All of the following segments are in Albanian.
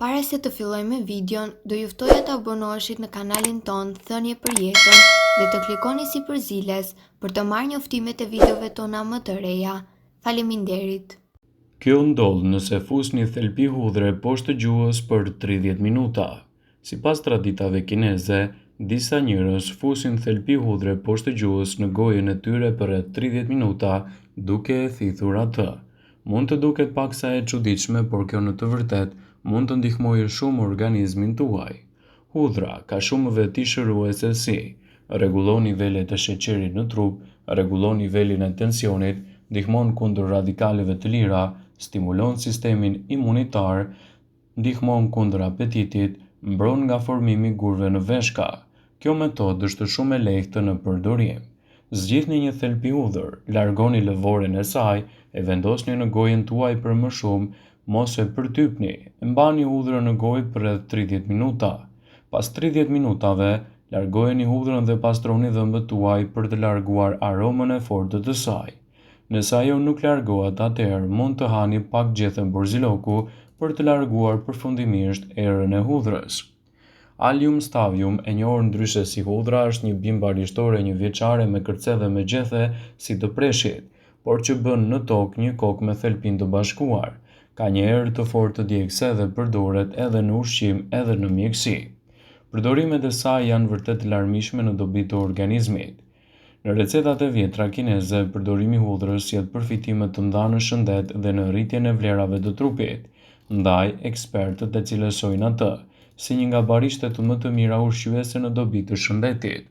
Para se të fillojmë me videon, do ju ftoja të abonoheshit në kanalin ton Thënie për Jetën dhe të klikoni si përziles për të marrë njoftimet e videove tona më të reja. Faleminderit. Kjo ndodh nëse fusni thelpi hudhre poshtë gjuhës për 30 minuta. Sipas traditave kineze, disa njerëz fusin thelpi hudhre poshtë gjuhës në gojën e tyre për rreth 30 minuta duke e thithur atë. Mund të duket paksa e çuditshme, por kjo në të vërtetë mund të ndihmojë shumë organizmin tuaj. Hudhra ka shumë veti shëruese si rregullon nivelet e sheqerit në trup, rregullon nivelin e tensionit, ndihmon kundër radikaleve të lira, stimulon sistemin imunitar, ndihmon kundër apetitit, mbron nga formimi i gurëve në veshka. Kjo metodë është shumë e lehtë në përdorim. Zgjidhni një thelpi hudhër, largoni lëvoren e saj, e vendosni në gojën tuaj për më shumë, mos e përtypni, mbani hudhrën në gojë për rreth 30 minuta. Pas 30 minutave, largojeni hudhrën dhe pastroni dhëmbët tuaj për të larguar aromën e fortë të saj. Nëse ajo nuk largohet, atëherë mund të hani pak gjethe borziloku për të larguar përfundimisht erën e hudhrës. Allium stavium, e njohur ndryshe si hudhra, është një bimë barishtore 1 vjeçare me kërcedhe me gjethe si të preshit, por që bën në tokë një kokë me thelpin të bashkuar. Ka një erë të fortë të djegëse dhe përdoret edhe në ushqim edhe në mjekësi. Përdorimet e saj janë vërtet të larmishme në dobi të organizmit. Në recetat e vjetra kineze, përdorimi i hudhrës sjell përfitime të mëdha në shëndet dhe në rritjen e vlerave të trupit. Ndaj, ekspertët e cilësojnë atë si një nga barishtet më të mira ushqyese në dobi të shëndetit.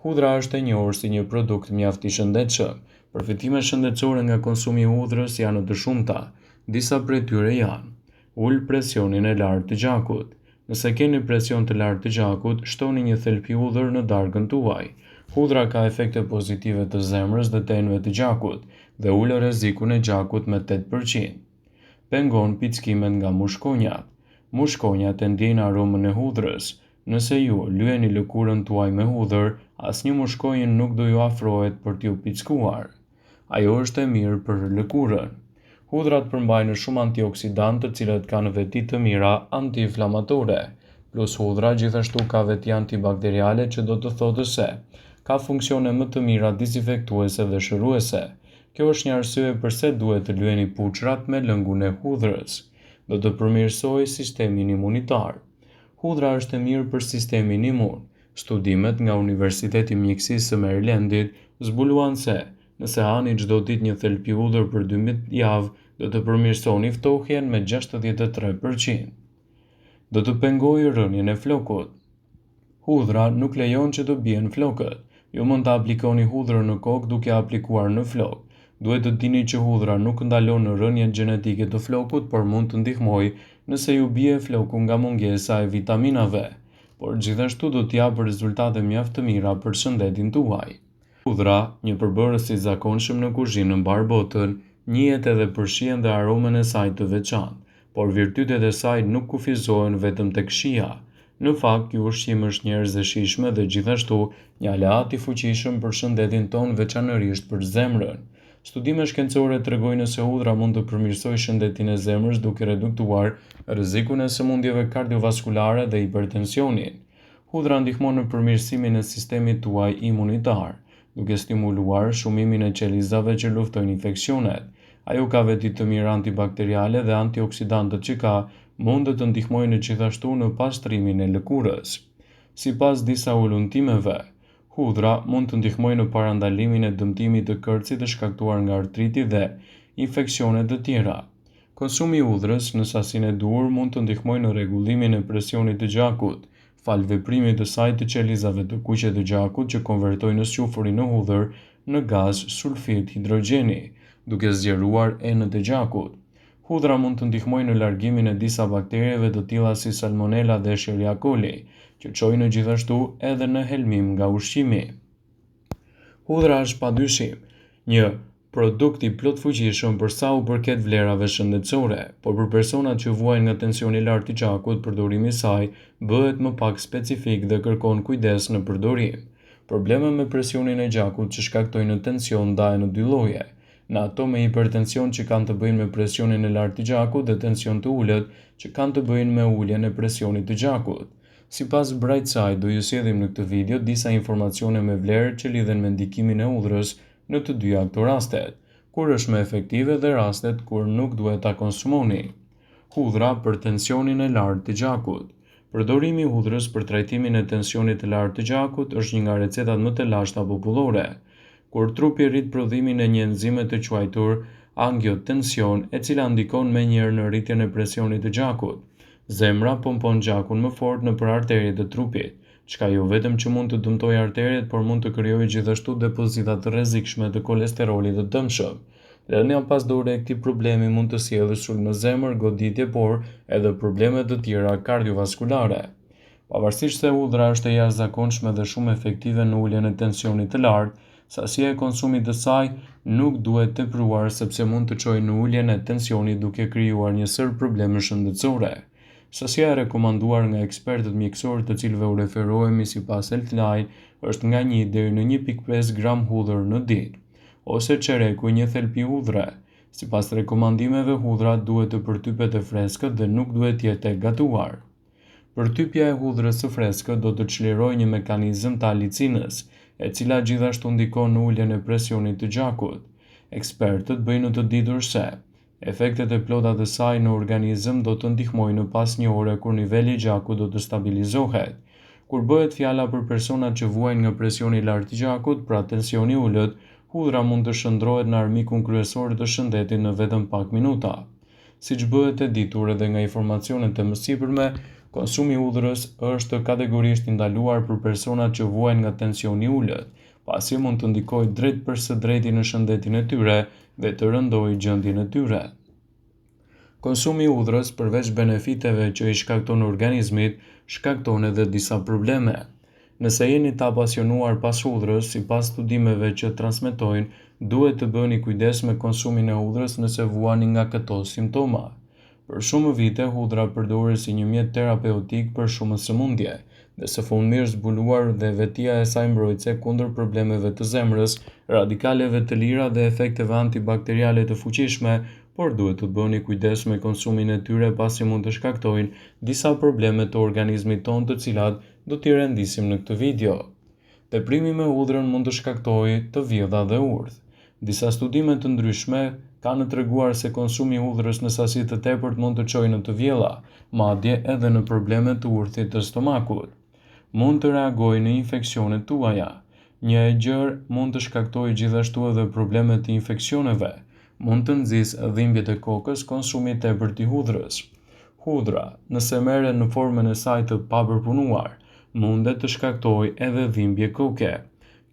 Hudhra është e njohur si një produkt mjaft i shëndetshëm. Përfitimet shëndetësore nga konsumi i hudhrës janë të shumta. Disa prej tyre janë: ul presionin e lartë të gjakut. Nëse keni presion të lartë të gjakut, shtoni një thelpi hudhër në darkën tuaj. Hudhra ka efekte pozitive të zemrës dhe të enëve të gjakut dhe ul rrezikun e gjakut me 8%. Pengon pickimet nga mushkonjat. Mushkonjat e ndjejnë aromën e hudhrës. Nëse ju lyeni lëkurën tuaj me hudhër, asnjë mushkonjë nuk do ju afrohet për t'ju pickuar. Ajo është e mirë për lëkurën. Hudhrat përmbajnë shumë antioksidantë të cilët kanë veti të mira antiinflamatore, plus hudhra gjithashtu ka veti antibakteriale që do të thotë se ka funksione më të mira dizinfektuese dhe shëruese. Kjo është një arsye pse duhet të lyeni puçrat me lëngun e hudhrës. Do të përmirësojë sistemin imunitar. Hudhra është e mirë për sistemin imun. Studimet nga Universiteti i Mjekësisë së Marylandit zbuluan se nëse hani çdo ditë një thelpi hudhër për 12 javë, do të përmirësoni ftohjen me 63%. Do të pengojë rënien e flokut. Hudhra nuk lejon që të bien flokët. Ju mund të aplikoni hudhrën në kokë duke aplikuar në flok. Duhet të dini që hudhra nuk ndalon rënien gjenetike të flokut, por mund të ndihmojë nëse ju bie floku nga mungesa e vitaminave, por gjithashtu do të japë rezultate mjaft të mira për shëndetin tuaj. Hudhra, një përbërës i zakonshëm në kuzhinë në mbar botën, njihet edhe për shijen dhe aromën e saj të veçantë, por virtytet e saj nuk kufizohen vetëm tek shija. Në fakt, ky ushqim është një erëz e shijshme dhe gjithashtu një aleat i fuqishëm për shëndetin ton, veçanërisht për zemrën. Studime shkencore tregojnë se hudhra mund të përmirësojë shëndetin e zemrës duke reduktuar rrezikun e sëmundjeve kardiovaskulare dhe hipertensionin. Hudhra ndihmon në përmirësimin e sistemit tuaj imunitar, duke stimuluar shumimin e qelizave që luftojnë infeksionet. Ajo ka veti të mira antibakteriale dhe antioksidantët që ka mund të ndihmojnë gjithashtu në pastrimin e lëkurës. Sipas disa ulëntimeve, hudhra mund të ndihmojë në parandalimin e dëmtimit të kërcit të shkaktuar nga artriti dhe infeksione të tjera. Konsumi i hudhrës në sasinë e duhur mund të ndihmojë në rregullimin e presionit të gjakut, fal veprimit të saj të qelizave të kuqe të gjakut që konvertojnë squfurin në hudhër në gaz sulfit hidrogjeni, duke zgjeruar enët e gjakut. Hudhra mund të ndihmojë në largimin e disa bakterieve të tilla si Salmonella dhe Escherichia coli, që çojnë gjithashtu edhe në helmim nga ushqimi. Hudhra është padyshim një produkt i plot fuqishëm për sa u përket vlerave shëndetësore, por për personat që vuajnë nga tensioni i lartë i gjakut, përdorimi i saj bëhet më pak specifik dhe kërkon kujdes në përdorim. Problemet me presionin e gjakut që shkaktojnë tension ndahen në 2 lloje. në ato me hipertension që kanë të bëjnë me presionin e lartë të gjakut dhe tension të ulët që kanë të bëjnë me uljen e presionit të gjakut. Sipas Brightside, do ju sjellim në këtë video disa informacione me vlerë që lidhen me ndikimin e udhërës në të dyja këto rastet, kur është më efektive dhe rastet kur nuk duhet ta konsumoni. Hudhra për tensionin e lartë të gjakut. Përdorimi i hudhrës për trajtimin e tensionit të lartë të gjakut është një nga recetat më të lashta popullore. Kur trupi rrit prodhimin e një enzime të quajtur angiotension, e cila ndikon menjëherë në rritjen e presionit të gjakut. Zemra pompon gjakun më fort nëpër arteriet e trupit, çka jo vetëm që mund të dëmtojë arteriet, por mund të krijojë gjithashtu depozita të rrezikshme të kolesterolit të dëmshëm. Lënia pas dore e këtij problemi mund të sjellë sulm në zemër, goditje, por edhe probleme të tjera kardiovaskulare. Pavarësisht se hudhra është e jashtëzakonshme dhe shumë efektive në uljen e tensionit të lartë, sasia e konsumit të saj nuk duhet tepruar sepse mund të çojë në uljen e tensionit duke krijuar një sër probleme shëndetësore. Sasia e rekomanduar nga ekspertët mjekësorë të cilëve u referohemi sipas Healthline është nga 1 deri në 1.5 gram hudhër në ditë, ose çereku një thelpi hudhre. Sipas rekomandimeve, hudhra duhet të përtypet e freskët dhe nuk duhet të jetë e gatuar. Përtypja e hudhrës së freskët do të çlirojë një mekanizëm të alicinës, e cila gjithashtu ndikon në uljen e presionit të gjakut. Ekspertët bëjnë të ditur se efektet e plota të saj në organizëm do të ndihmojnë në pas një ore kur niveli i gjakut do të stabilizohet. Kur bëhet fjala për personat që vuajnë nga presioni i lartë i gjakut, pra tensioni i ulët, hudhra mund të shndrohet në armikun kryesor të shëndetit në vetëm pak minuta. Siç bëhet e ditur edhe nga informacionet e mësipërme, konsumi i hudhrës është kategorisht i ndaluar për personat që vuajnë nga tensioni i ulët, pasi mund të ndikojë drejt për së drejti në shëndetin e tyre dhe të rëndojë gjendjen e tyre. Konsumi i hudhrës, përveç benefiteve që i shkakton organizmit, shkakton edhe disa probleme. Nëse jeni të apasionuar pas hudhrës, sipas studimeve që transmetojnë, duhet të bëni kujdes me konsumin e hudhrës nëse vuani nga këto simptoma. Për shumë vite, hudhra përdoret si një mjet terapeutik për shumë sëmundje, dhe së fundmi është zbuluar dhe vetia e saj mbrojtëse kundër problemeve të zemrës, radikaleve të lira dhe efekteve antibakteriale të fuqishme, por duhet të bëni kujdes me konsumin e tyre pasi mund të shkaktojnë disa probleme të organizmit tonë të cilat do t'i rendisim në këtë video. Teprimi me hudhrën mund të shkaktojë të vjedha dhe urdhë. Disa studime të ndryshme kanë treguar se konsumi i hudhrës në sasi të tepërt mund të çojë në të vjella, madje edhe në probleme të urthit të stomakut. Mund të reagojë në infeksionet tuaja. Një e gjerë mund të shkaktojë gjithashtu edhe probleme të infeksioneve. Mund të nxjisë dhimbjet e kokës konsumi i tepërt i hudhrës. Hudhra, nëse merret në formën e saj të papërpunuar, mundet të shkaktojë edhe dhimbje koke.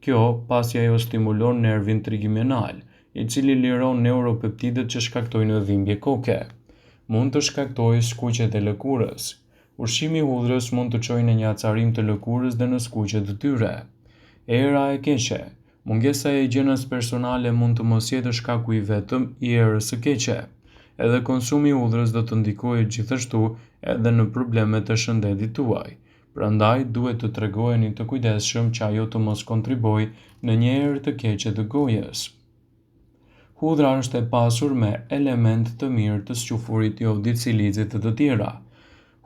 Kjo pasi ajo stimulon nervin trigeminal, i cili liron neuropeptidet që shkaktojnë dhimbje koke. Mund të shkaktojë skuqjet e lëkurës. Ushqimi i hudhrës mund të çojë në një acarim të lëkurës dhe në skuqjet të tyre. Era e keqe. Mungesa e higjienës personale mund të mos jetë shkaku i vetëm i erës së keqe. Edhe konsumi i hudhrës do të ndikojë gjithashtu edhe në problemet të shëndetit tuaj. Prandaj duhet të tregojeni të kujdesshëm që ajo të mos kontribojë në një erë të keqe të gojës. Hudhra është e pasur me element të mirë të sqafurit jodit, silicit dhe të tjera.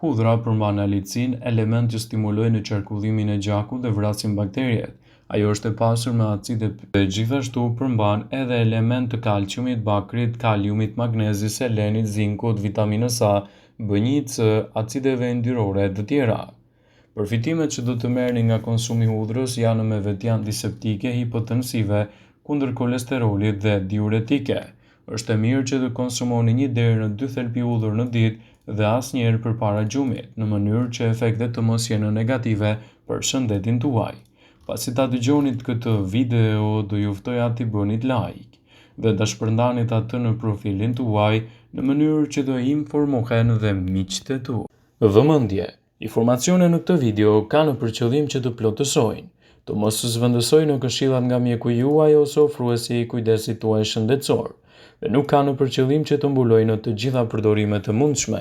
Hudhra përmban alicin, element që stimulojnë në qarkullimin e gjakut dhe vrasin bakteriet. Ajo është e pasur me acide dhe gjithashtu përmban edhe element të kalciumit, bakrit, kaliumit, magnezit, selenit, zinkut, vitaminës A, B1, C, acideve yndyrore dhe të tjera. Përfitimet që do të merrni nga konsumi i hudhrës janë me veti antiseptike, hipotensive, kundër kolesterolit dhe diuretike. Është e mirë që të konsumoni 1 deri në 2 thelpi hudhër në ditë dhe asnjëherë përpara gjumit, në mënyrë që efektet të mos jenë negative për shëndetin tuaj. Pasi ta dëgjonit këtë video, do ju ftoja t'i bënit like dhe ta shpërndanit atë në profilin tuaj në mënyrë që do informohen dhe miqtë tu. Vëmendje, informacionet në këtë video kanë për qëllim që të plotësojnë, të mos zhvendësojnë në këshillat nga mjeku juaj ose ofruesi i kujdesit tuaj shëndetësor, dhe nuk kanë për qëllim që të mbulojnë të gjitha përdorimet e mundshme,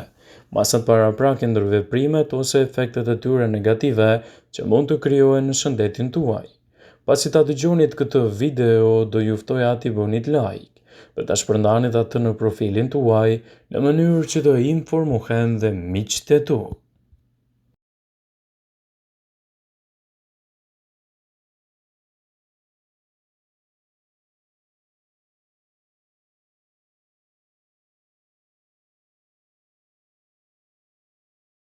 masat paraprake ndër veprimet ose efektet e tyre negative që mund të krijohen në shëndetin tuaj. Pasi ta dëgjonit këtë video, do ju ftoja t'i bënit like dhe ta shpërndanit atë në profilin tuaj në mënyrë që të informohen dhe miqtë e tu.